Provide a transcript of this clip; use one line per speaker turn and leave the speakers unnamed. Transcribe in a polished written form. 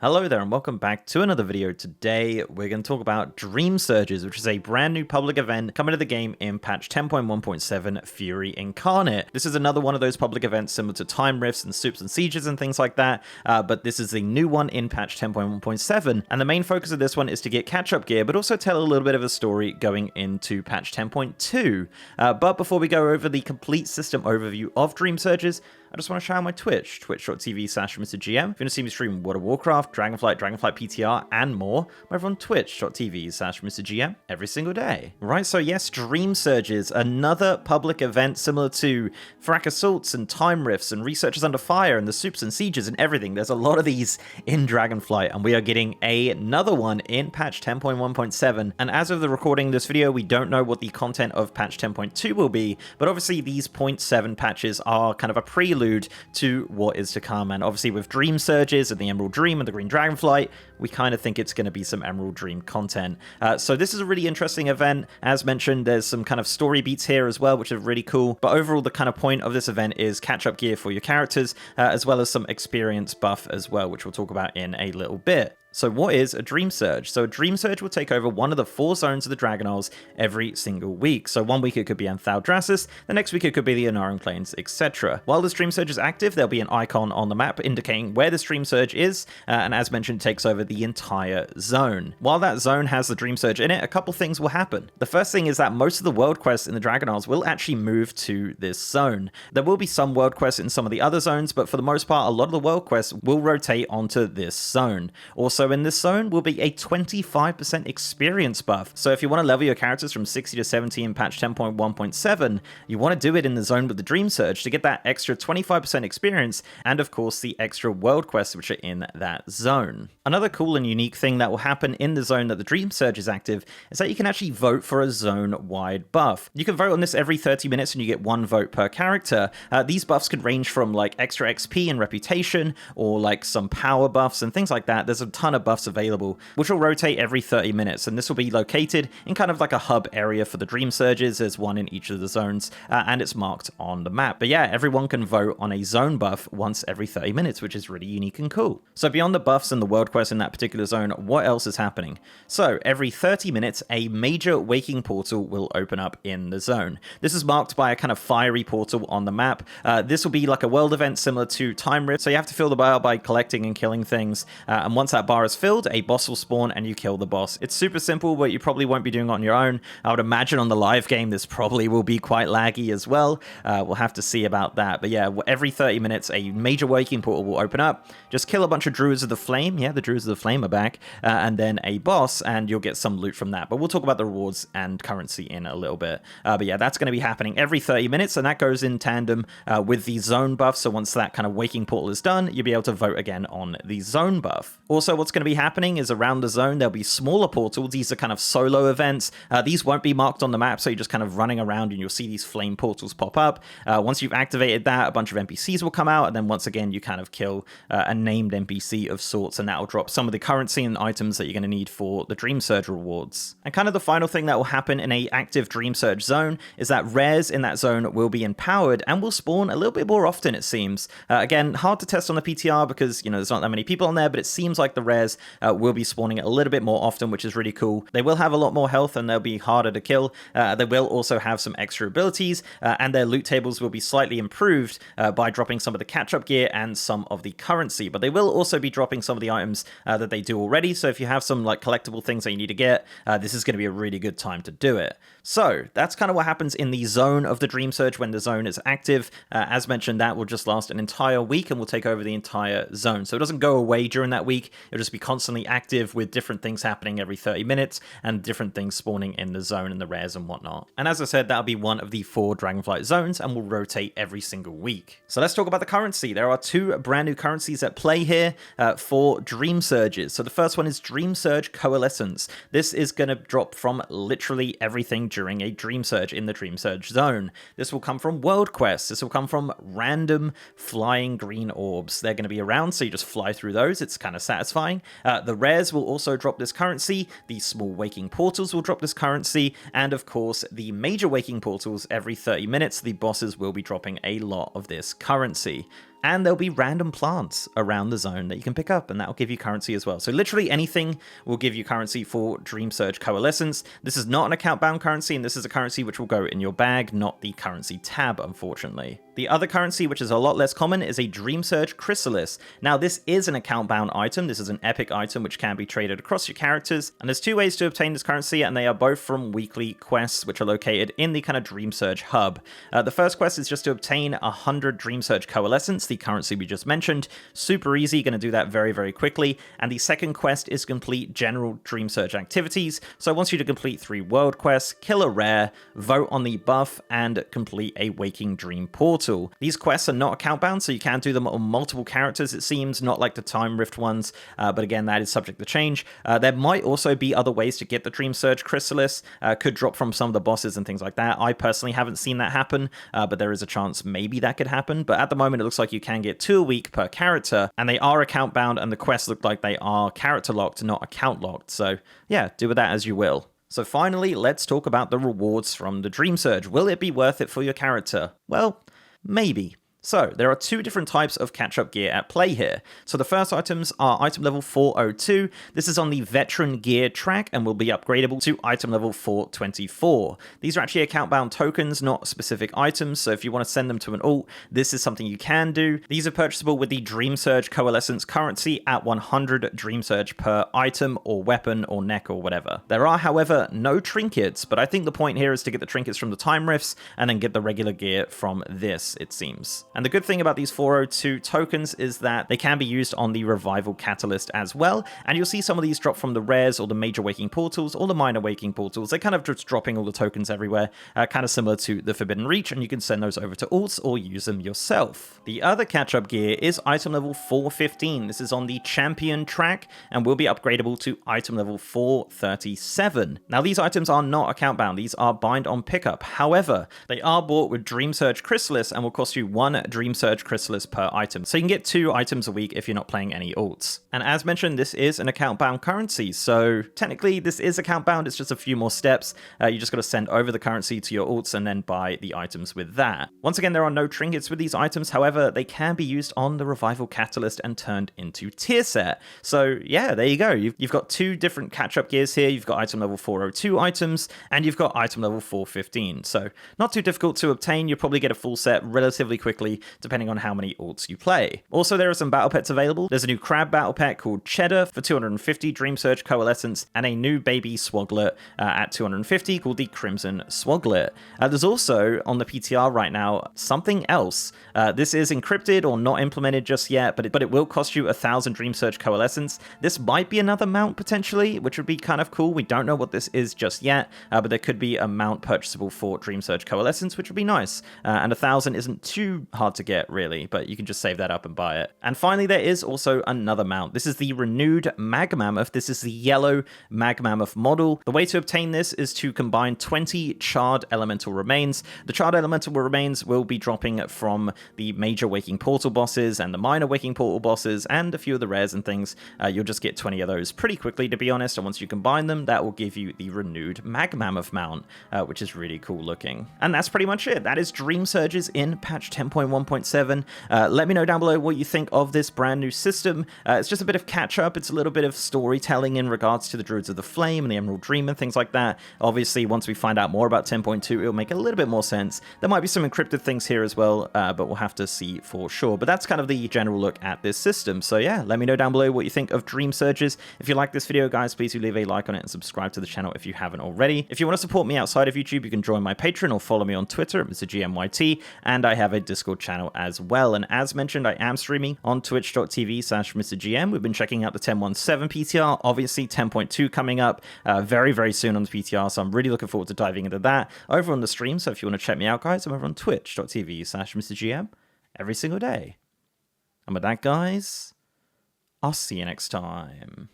Hello there and welcome back to another video. Today we're going to talk about Dreamsurges, which is a brand new public event coming to the game in patch 10.1.7 Fury Incarnate. This is another one of those public events similar to Time Rifts and Soups and Sieges and things like that, but this is the new one in patch 10.1.7, and the main focus of this one is to get catch-up gear, but also tell a little bit of a story going into patch 10.2. But before we go over the complete system overview of Dreamsurges, I just want to shout out my Twitch, twitch.tv/MrGM. If you want to see me stream World of Warcraft, Dragonflight, Dragonflight PTR, and more, I'm over on twitch.tv/MrGM every single day. Right, so yes, Dreamsurges, another public event similar to Frack Assaults and Time Rifts and Researchers Under Fire and the Soups and Sieges and everything. There's a lot of these in Dragonflight, and we are getting another one in patch 10.1.7. And as of the recording of this video, we don't know what the content of patch 10.2 will be, but obviously these 0.7 patches are kind of a prelude to what is to come. And obviously with Dreamsurges and the Emerald Dream and the Green Dragonflight, we kind of think it's going to be some Emerald Dream content. So this is a really interesting event. As mentioned, there's some kind of story beats here as well, which are really cool. But overall, the kind of point of this event is catch-up gear for your characters, as well as some experience buff as well, which we'll talk about in a little bit. So what is a Dreamsurge? So a Dreamsurge will take over one of the 4 zones of the Dragon Isles every single week. So one week it could be Anthal-Dracis, the next week it could be the Anaran Plains, etc. While this Dreamsurge is active, there'll be an icon on the map indicating where this Dreamsurge is, and as mentioned, takes over the entire zone. While that zone has the Dreamsurge in it, a couple things will happen. The first thing is that most of the world quests in the Dragon Isles will actually move to this zone. There will be some world quests in some of the other zones, but for the most part, a lot of the world quests will rotate onto this zone. Also, in this zone will be a 25% experience buff. So if you want to level your characters from 60 to 70 in patch 10.1.7, you want to do it in the zone with the Dreamsurge to get that extra 25% experience and of course the extra world quests which are in that zone. Another cool and unique thing that will happen in the zone that the Dreamsurge is active is that you can actually vote for a zone-wide buff. You can vote on this every 30 minutes and you get 1 vote per character. These buffs could range from like extra XP and reputation or like some power buffs and things like that. There's a ton of buffs available, which will rotate every 30 minutes, and this will be located in kind of like a hub area for the Dreamsurges. There's one in each of the zones, and it's marked on the map. But yeah, everyone can vote on a zone buff once every 30 minutes, which is really unique and cool. So beyond the buffs and the world quests in that particular zone, what else is happening? So every 30 minutes, a major waking portal will open up in the zone. This is marked by a kind of fiery portal on the map. This will be like a world event similar to Time Rift, so you have to fill the bar by collecting and killing things, and once that bar is filled, a boss will spawn and you kill the boss. It's super simple, but you probably won't be doing it on your own. I would imagine on the live game this probably will be quite laggy as well. We'll have to see about that. But yeah, every 30 minutes a major waking portal will open up. Just kill a bunch of Druids of the Flame. Yeah, the Druids of the Flame are back. And then a boss, and you'll get some loot from that. But we'll talk about the rewards and currency in a little bit. But yeah, that's going to be happening every 30 minutes, and that goes in tandem with the zone buff. So once that kind of waking portal is done, you'll be able to vote again on the zone buff. Also, what's going to be happening is around the zone there'll be smaller portals. These are kind of solo events. These won't be marked on the map, so you're just kind of running around and you'll see these flame portals pop up. Once you've activated that, a bunch of NPCs will come out, and then once again you kind of kill a named NPC of sorts, and that will drop some of the currency and items that you're going to need for the Dreamsurge rewards. And kind of the final thing that will happen in a active Dreamsurge zone is that rares in that zone will be empowered and will spawn a little bit more often, it seems. Again, hard to test on the PTR because, you know, there's not that many people on there, but it seems like the rares will be spawning a little bit more often, which is really cool. They will have a lot more health and they'll be harder to kill. They will also have some extra abilities, and their loot tables will be slightly improved by dropping some of the catch-up gear and some of the currency, but they will also be dropping some of the items that they do already. So if you have some like collectible things that you need to get, this is going to be a really good time to do it. So that's kind of what happens in the zone of the Dreamsurge when the zone is active. As mentioned, that will just last an entire week and will take over the entire zone. So it doesn't go away during that week. It'll just be constantly active with different things happening every 30 minutes and different things spawning in the zone and the rares and whatnot. And as I said, that'll be one of the 4 Dragonflight zones and will rotate every single week. So let's talk about the currency. There are 2 brand new currencies at play here for Dreamsurges. So the first one is Dreamsurge Coalescence. This is going to drop from literally everything during a Dreamsurge in the Dreamsurge zone. This will come from world quests. This will come from random flying green orbs. They're going to be around, so you just fly through those. It's kind of satisfying. The rares will also drop this currency. The small waking portals will drop this currency. And of course, the major waking portals every 30 minutes, the bosses will be dropping a lot of this currency. and there'll be random plants around the zone that you can pick up, and that'll give you currency as well. So literally anything will give you currency for Dreamsurge Coalescence. This is not an account-bound currency, and this is a currency which will go in your bag, not the currency tab, unfortunately. The other currency, which is a lot less common, is a Dreamsurge Chrysalis. Now, this is an account-bound item. This is an epic item which can be traded across your characters, and there's two ways to obtain this currency, and they are both from weekly quests, which are located in the kind of Dreamsurge hub. The first quest is just to obtain 100 Dreamsurge Coalescence, the currency we just mentioned. Super easy, going to do that very, very quickly. And the second quest is complete general Dreamsurge activities. So I want you to complete 3 world quests, kill a rare, vote on the buff, and complete a Waking Dream portal. These quests are not account bound, so you can do them on multiple characters, it seems, not like the Time Rift ones, but again, that is subject to change. There might also be other ways to get the Dreamsurge Chrysalis, could drop from some of the bosses and things like that. I personally haven't seen that happen, but there is a chance maybe that could happen. But at the moment, it looks like you can get 2 a week per character, and they are account bound, and the quests look like they are character locked, not account locked. So yeah, do with that as you will. So finally, let's talk about the rewards from the Dreamsurge. Will it be worth it for your character? Well, maybe. So, there are 2 different types of catch-up gear at play here. So the first items are item level 402. This is on the veteran gear track and will be upgradable to item level 424. These are actually account-bound tokens, not specific items, so if you want to send them to an alt, this is something you can do. These are purchasable with the Dreamsurge Coalescence currency at 100 Dreamsurge per item or weapon or neck or whatever. There are, however, no trinkets, but I think the point here is to get the trinkets from the Time Rifts and then get the regular gear from this, it seems. And the good thing about these 402 tokens is that they can be used on the Revival Catalyst as well, and you'll see some of these drop from the rares or the major waking portals or the minor waking portals. They're kind of just dropping all the tokens everywhere, kind of similar to the Forbidden Reach, and you can send those over to alts or use them yourself. The other catch-up gear is item level 415. This is on the Champion track and will be upgradable to item level 437. Now, these items are not account bound. These are bind on pickup. However, they are bought with Dreamsurge Chrysalis and will cost you 1 Dreamsurge Chrysalis per item. So you can get 2 items a week if you're not playing any alts. And as mentioned, this is an account bound currency. So technically this is account bound. It's just a few more steps. You just got to send over the currency to your alts and then buy the items with that. Once again, there are no trinkets with these items. However, they can be used on the Revival Catalyst and turned into tier set. So yeah, there you go. You've got 2 different catch-up gears here. You've got item level 402 items and you've got item level 415. So not too difficult to obtain. You'll probably get a full set relatively quickly, depending on how many alts you play. Also, there are some battle pets available. There's a new crab battle pet called Cheddar for 250 Dreamsurge Coalescence, and a new baby Swoglet at 250 called the Crimson Swoglet. There's also, on the PTR right now, something else. This is encrypted or not implemented just yet, but it will cost you 1,000 Dreamsurge Coalescence. This might be another mount, potentially, which would be kind of cool. We don't know what this is just yet, but there could be a mount purchasable for Dreamsurge Coalescence, which would be nice. And 1,000 isn't too hard to get, really, but you can just save that up and buy it. And finally, there is also another mount. This is the renewed Mag Mammoth. This is the yellow Mag Mammoth model. The way to obtain this is to combine 20 charred elemental remains. The charred elemental remains will be dropping from the major waking portal bosses and the minor waking portal bosses and a few of the rares and things. You'll just get 20 of those pretty quickly, to be honest, and once you combine them, that will give you the renewed Mag Mammoth mount, which is really cool looking. And that's pretty much it. That is Dreamsurges in patch 10.1.7. Let me know down below what you think of this brand new system. It's just a bit of catch-up. It's a little bit of storytelling in regards to the Druids of the Flame and the Emerald Dream and things like that. Obviously, once we find out more about 10.2, it'll make a little bit more sense. There might be some encrypted things here as well, but we'll have to see for sure. But that's kind of the general look at this system. So yeah, let me know down below what you think of Dreamsurges. If you like this video, guys, please do leave a like on it and subscribe to the channel if you haven't already. If you want to support me outside of YouTube, you can join my Patreon or follow me on Twitter at MrGMYT, and I have a Discord channel as well. And as mentioned, I am streaming on twitch.tv/MrGM. We've been checking out the 10.17 PTR, obviously 10.2 coming up very, very soon on the PTR, so I'm really looking forward to diving into that over on the stream. So if you want to check me out, guys, I'm over on twitch.tv/MrGM every single day. And with that, guys, I'll see you next time.